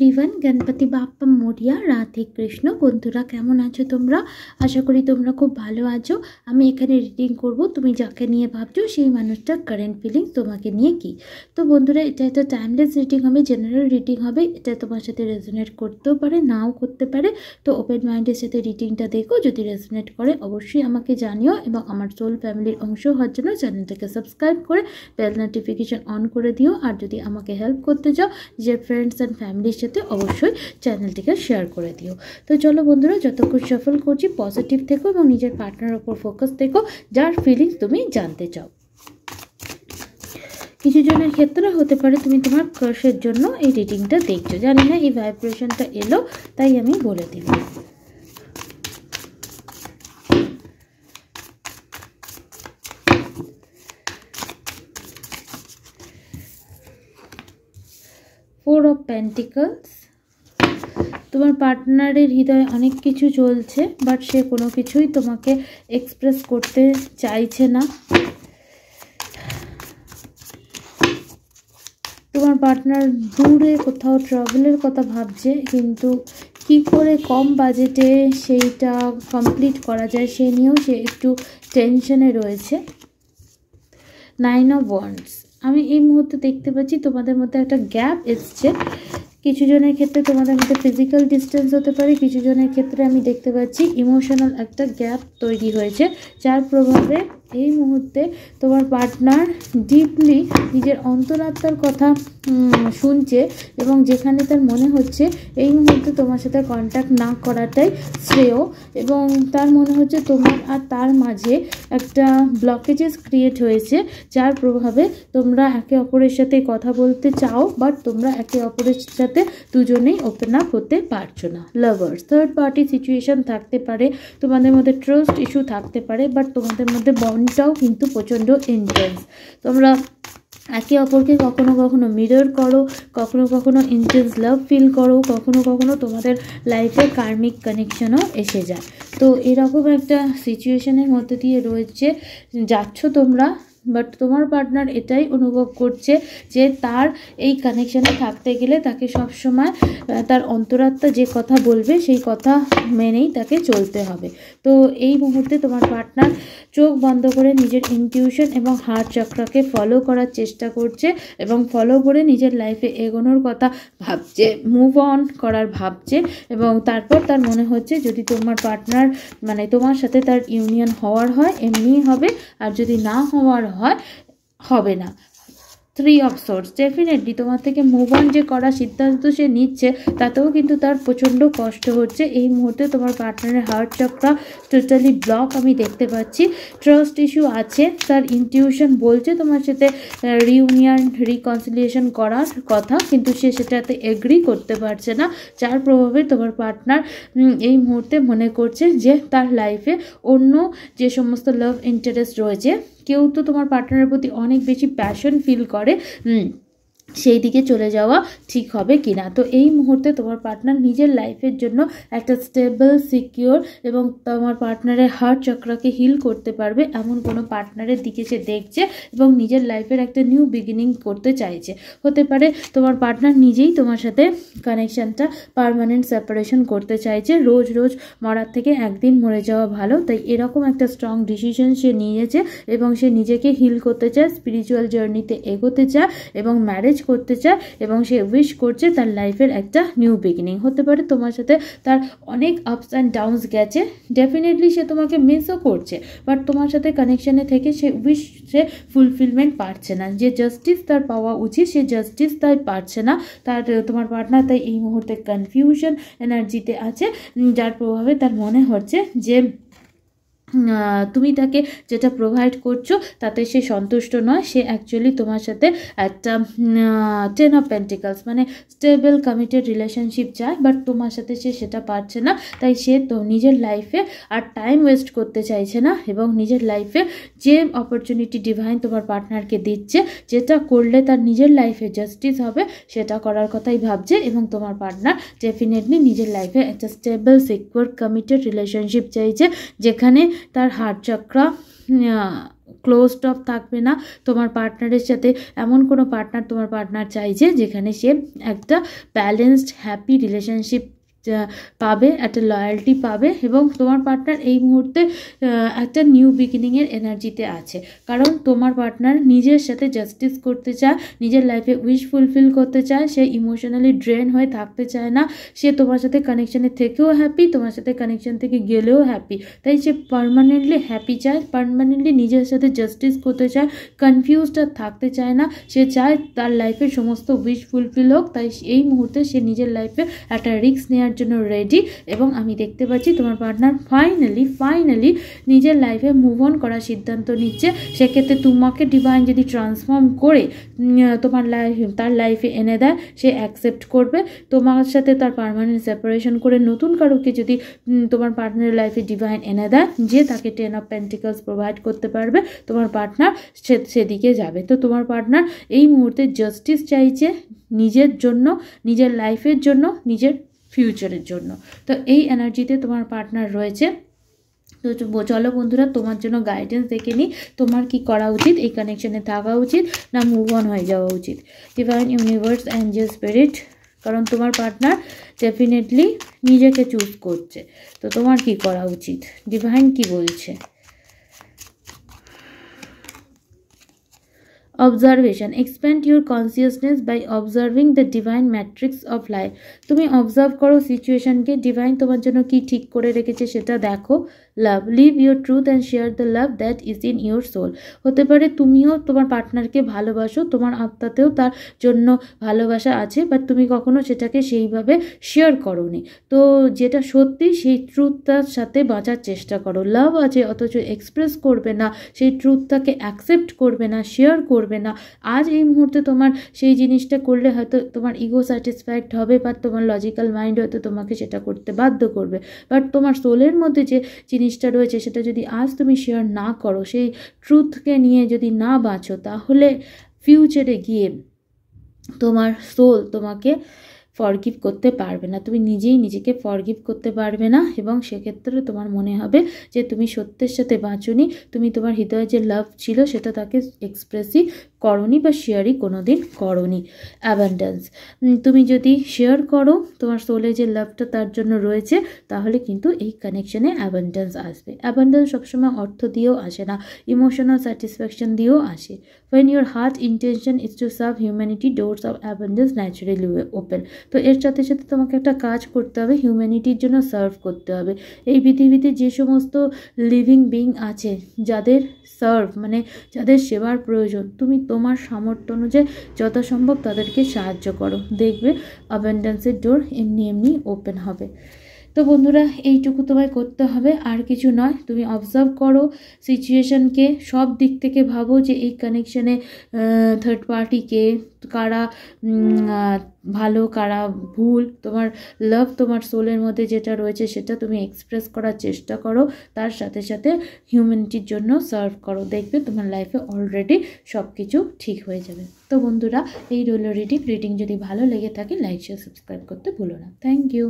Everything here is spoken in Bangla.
Everyone, Ganapati Bappa Moria, Radhe Krishna. বন্ধুরা কেমন আছো তোমরা? আশা করি তোমরা খুব ভালো আছো। আমি এখানে রিডিং করব। তুমি যাকে নিয়ে ভাবছো সেই মানুষটার কারেন্ট ফিলিংস তোমাকে নিয়ে কি। তো বন্ধুরা, এটা একটা টাইমলেস রিডিং হবে, জেনারেল রিডিং হবে। এটা তোমার সাথে রেজোনেট করতেও পারে, নাও করতে পারে। তো ওপেন মাইন্ডের সাথে রিডিংটা দেখো। যদি রেজোনেট করে অবশ্যই আমাকে জানিও, এবং আমার সোল ফ্যামিলির অংশ হওয়ার জন্য চ্যানেলটাকে সাবস্ক্রাইব করে বেল নোটিফিকেশন অন করে দিও। আর যদি আমাকে হেল্প করতে চাও যে ফ্রেন্ডস অ্যান্ড ফ্যামিলির সাথে, অবশ্যই চ্যানেলটিকে শেয়ার করে দিও। তো চলো বন্ধুরা, যতক্ষণ সফল করছি পজিটিভ থেকো এবং নিজের পার্টনার ওপর ফোকাস থেকো, যার ফিলিংস তুমি জানতে চাও। কিছু জনের ক্ষেত্রে হতে পারে তুমি তোমার ক্রাশের জন্য এই রিডিংটা দেখছো। জানি না এই ভাইব্রেশনটা এলো, তাই আমি বলে দিলাম। Four of pentacles. তোমার পার্টনারের হৃদয়ে অনেক কিছু চলছে, বাট সে কোনো কিছুই তোমাকে এক্সপ্রেস করতে চাইছে না। তোমার পার্টনার দূরে কোথাও ট্রাভেলের কথা ভাবছে, কিন্তু কি করে কম বাজেটে সেইটা কমপ্লিট করা যায় সে নিয়েও সে একটু টেনশনে রয়েছে। 9 অফ ওয়ান্ডস। আমি এই মুহূর্তে দেখতে পাচ্ছি তোমাদের মধ্যে একটা গ্যাপ এসছে। কিছু জনের ক্ষেত্রে তোমাদের মধ্যে ফিজিক্যাল ডিস্টেন্স হতে পারে, কিছু জনের ক্ষেত্রে আমি দেখতে পাচ্ছি ইমোশনাল একটা গ্যাপ তৈরি হয়েছে, যার প্রভাবে এই মুহূর্তে তোমার পার্টনার ডিপলি নিজের অন্তরাত্মার কথা শুনছে, এবং যেখানে তার মনে হচ্ছে এই মুহূর্তে তোমার সাথে কন্ট্যাক্ট না করাটাই শ্রেয়, এবং তার মনে হচ্ছে তোমার আর তার মাঝে একটা ব্লকেজেস ক্রিয়েট হয়েছে, যার প্রভাবে তোমরা একে অপরের সাথে কথা বলতে চাও, বাট তোমরা একে অপরের সাথে দুজনেই ওপেন আপ হতে পারছো না। লাভার্স, থার্ড পার্টি সিচুয়েশন থাকতে পারে, তোমাদের মধ্যে ট্রাস্ট ইস্যু থাকতে পারে, বাট তোমাদের মধ্যে বন্ডটাও কিন্তু প্রচণ্ড ইন্টেন্স। তোমরা একে অপরকে কখনো কখনো মিরর করো, কখনো কখনো ইন্টেন্স লাভ ফিল করো, কখনো কখনো তোমাদের লাইফে কার্মিক কানেকশনও এসে যায়। তো এরকম একটা সিচুয়েশনের মধ্যে দিয়ে যাচ্ছ তোমরা, বাট তোমার পার্টনার এটাই অনুভব করছে যে তার এই কানেকশানে থাকতে গেলে তাকে সবসময় তার অন্তরাত্মা যে কথা বলবে সেই কথা মেনেই তাকে চলতে হবে। তো এই মুহূর্তে তোমার পার্টনার চোখ বন্ধ করে নিজের ইনটিউশন এবং হার্ট চক্রাকে ফলো করার চেষ্টা করছে, এবং ফলো করে নিজের লাইফে এগোনোর কথা ভাবছে, মুভ অন করার ভাবছে, এবং তারপর তার মনে হচ্ছে যদি তোমার পার্টনার মানে তোমার সাথে তার ইউনিয়ন হওয়ার হয় এমনিই হবে, আর যদি না হওয়ার হবে না। 3 অফ সোর্স। ডেফিনেটলি তোমার থেকে মুভ অন যে করার সিদ্ধান্ত সে নিচ্ছে, তাতেও কিন্তু তার প্রচণ্ড কষ্ট হচ্ছে। এই মুহূর্তে তোমার পার্টনারের হার্ট চক্রা টোটালি ব্লক আমি দেখতে পাচ্ছি। ট্রাস্ট ইস্যু আছে, তার ইনটিউশন বলছে তোমার সাথে রিউনিয়ন রিকনসিলিয়েশন করার কথা, কিন্তু সে সেটাতে এগ্রি করতে পারছে না, যার প্রভাবে তোমার পার্টনার এই মুহূর্তে মনে করছে যে তার লাইফে অন্য যে সমস্ত লাভ ইন্টারেস্ট রয়েছে, কেউ তো তোমার পার্টনারের প্রতি অনেক বেশি প্যাশন ফিল করে, সেই দিকে চলে যাওয়া ঠিক হবে কিনা। তো এই মুহূর্তে তোমার পার্টনার নিজের লাইফের জন্য একটা স্টেবল, সিকিওর এবং তোমার পার্টনারের হার্ট চক্রাকে হিল করতে পারবে এমন কোনো পার্টনারের দিকে সে দেখছে, এবং নিজের লাইফের একটা নিউ বিগিনিং করতে চাইছে। হতে পারে তোমার পার্টনার নিজেই তোমার সাথে কানেকশানটা পার্মানেন্ট সেপারেশন করতে চাইছে, রোজ রোজ মরার থেকে একদিন মরে যাওয়া ভালো, তাই এরকম একটা স্ট্রং ডিসিশন সে নিয়েছে, এবং সে নিজেকে হিল করতে চায়, স্পিরিচুয়াল জার্নিতে এগোতে চায়, এবং ম্যারেজ করতে চায়, এবং সে উইশ করছে তার লাইফের একটা নিউ বিগিনিং। হতে পারে তোমার সাথে তার অনেক আপস অ্যান্ড ডাউনস গেছে, ডেফিনেটলি সে তোমাকে মিসও করছে, বাট তোমার সাথে কানেকশানে থেকে সে ফুলফিলমেন্ট পাচ্ছে না। যে জাস্টিস তার পাওয়া উচিত সে জাস্টিস তাই পাচ্ছে না। তোমার পার্টনার তাই এই মুহূর্তে কনফিউশন এনার্জিতে আছে, যার প্রভাবে তার মনে হচ্ছে যে তুমি তাকে যেটা প্রোভাইড করছো তাতে সে সন্তুষ্ট নয়। সে অ্যাকচুয়ালি তোমার সাথে একটা 10 অফ পেন্টিকলস মানে স্টেবল কমিটেড রিলেশনশিপ চায়, বাট তোমার সাথে সে সেটা পারছে না। তাই সে তো নিজের লাইফে আর টাইম ওয়েস্ট করতে চাইছে না, এবং নিজের লাইফে যে অপরচুনিটি ডিভাইন তোমার পার্টনারকে দিচ্ছে, যেটা করলে তার নিজের লাইফে জাস্টিস হবে, সেটা করার কথাই ভাবছে। এবং তোমার পার্টনার ডেফিনেটলি নিজের লাইফে একটা স্টেবল, সিকিউর, কমিটেড রিলেশনশিপ চাইছে, যেখানে তার হার্ট চক্রা ক্লোজড অফ থাকবে না তোমার পার্টনারের সাথে। এমন কোনো পার্টনার তোমার পার্টনার চাইছে যেখানে সে একটা ব্যালেন্সড হ্যাপি রিলেশনশিপ পাবে, একটা লয়্যালটি পাবে, এবং তোমার পার্টনার এই মুহূর্তে একটা নিউ বিগিনিংয়ের এনার্জিতে আছে। কারণ তোমার পার্টনার নিজের সাথে জাস্টিস করতে চায়, নিজের লাইফে উইশ ফুলফিল করতে চায়, সে ইমোশনালি ড্রেন হয়ে থাকতে চায় না, সে তোমার সাথে কানেকশানে থেকেও হ্যাপি, তোমার সাথে কানেকশান থেকে গেলেও হ্যাপি। তাই সে পার্মানেন্টলি হ্যাপি চায়, পার্মানেন্টলি নিজের সাথে জাস্টিস করতে চায়, কনফিউজড আর থাকতে চায় না, সে চায় তার লাইফের সমস্ত উইশ ফুলফিল হোক। তাই এই মুহূর্তে সে নিজের লাইফে একটা রিস্ক নেওয়ার জন্য রেডি। এবং আমি দেখতে পাচ্ছি তোমার পার্টনার ফাইনালি নিজের লাইফে মুভ অন করার সিদ্ধান্ত নিচ্ছে। সেক্ষেত্রে তোমাকে ডিভাইন যদি ট্রান্সফর্ম করে তার লাইফে এনে দেয়, সে অ্যাকসেপ্ট করবে। তোমার সাথে তার পার্মানেন্ট সেপারেশন করে নতুন কারোকে যদি তোমার পার্টনারের লাইফে ডিভাইন এনে দেয়, যে তাকে 10 অফ পেন্টিকলস প্রোভাইড করতে পারবে, তোমার পার্টনার সেদিকে যাবে। তো তোমার পার্টনার এই মুহূর্তে জাস্টিস চাইছে নিজের জন্য, নিজের লাইফের জন্য, নিজের ফিউচারের জন্য। তো এই এনার্জিতে তোমার পার্টনার রয়েছে। তো চলো বন্ধুরা, তোমার জন্য গাইডেন্স দেখে নিই, তোমার কি করা উচিত, এই কানেকশানে থাকা উচিত না মুভ অন হয়ে যাওয়া উচিত। ডিভাইন ইউনিভার্স, অ্যাঞ্জেল স্পিরিট, কারণ তোমার পার্টনার ডেফিনেটলি নিজেকে চুজ করছে, তো তোমার কি করা উচিত, ডিভাইন কি বলছে। Observation, expand your consciousness by observing the divine matrix of life. তুমি অবজার্ভ করো সিচুয়েশনকে, ডিভাইন তোমার জন্য কি ঠিক করে রেখেছে সেটা দেখো। Love, live your truth and share the love that is in your soul. হতে পারে তুমিও তোমার পার্টনারকে ভালোবাসো, তোমার আত্মাতেও তার জন্য ভালোবাসা আছে, বাট তুমি কখনো সেটাকে সেইভাবে শেয়ার করোনি। তো যেটা সত্যি সেই ট্রুথটার সাথে বাঁচার চেষ্টা করো। লাভ আছে অথচ এক্সপ্রেস করবে না, সেই ট্রুথটাকে অ্যাকসেপ্ট করবে না, শেয়ার করবে না। আজ এই মুহূর্তে তোমার সেই জিনিসটা করলে হয়তো তোমার ইগো স্যাটিসফাইড হবে, বা তোমার লজিক্যাল মাইন্ড হয়তো তোমাকে সেটা করতে বাধ্য করবে, বাট তোমার সোলের মধ্যে যে জিনিসটা রয়েছে সেটা যদি আজ তুমি শেয়ার না করো, সেই ট্রুথকে নিয়ে যদি না বাঁচো, তাহলে ফিউচারে গিয়ে তোমার সোল তোমাকে ফরগিভ করতে পারবে না, তুমি নিজেই নিজেকে ফরগিভ করতে পারবে না, এবং সেক্ষেত্রে তোমার মনে হবে যে তুমি সত্যের সাথে বাঁচোনি, তুমি তোমার হৃদয়ে যে লাভ ছিল সেটা তাকে এক্সপ্রেসই করনি বা শেয়ারই কোনো দিন করনি। অ্যাবান্ডেন্স, তুমি যদি শেয়ার করো তোমার সোলে যে লাভটা তার জন্য রয়েছে, তাহলে কিন্তু এই কানেকশানে অ্যাবান্ডেন্স আসবে। অ্যাবান্ডেন্স সবসময় অর্থ দিয়েও আসে না, ইমোশনাল স্যাটিসফ্যাকশন দিয়েও আসে। When your heart intention is to serve humanity, doors of abundance naturally open. তো এর সাথে সাথে তোমাকে একটা কাজ করতে হবে, হিউম্যানিটির জন্য সার্ভ করতে হবে। এই পৃথিবীতে যে সমস্ত লিভিং বিং আছে, যাদের সার্ভ মানে যাদের সেবার প্রয়োজন, তুমি তোমার সামর্থ্য অনুযায়ী যথাসম্ভব তাদেরকে সাহায্য করো, দেখবে অ্যাবান্ডেন্সের ডোর এমনি ওপেন হবে। তো বন্ধুরা, এইটুকু তোমায় করতে হবে, আর কিছু নয়। তুমি অবজার্ভ করো সিচুয়েশনকে, সব দিক থেকে ভাবো যে এই কানেকশানে থার্ড পার্টিকে কারা ভালো কারা ভুল, তোমার লাভ তোমার সোলের মধ্যে যেটা রয়েছে সেটা তুমি এক্সপ্রেস করার চেষ্টা করো, তার সাথে সাথে হিউম্যানিটির জন্য সার্ভ করো, দেখবে তোমার লাইফে অলরেডি সব কিছু ঠিক হয়ে যাবে। তো বন্ধুরা, এই রইল রিডিং যদি ভালো লেগে থাকে লাইক শেয়ার সাবস্ক্রাইব করতে ভুলো না। Thank you.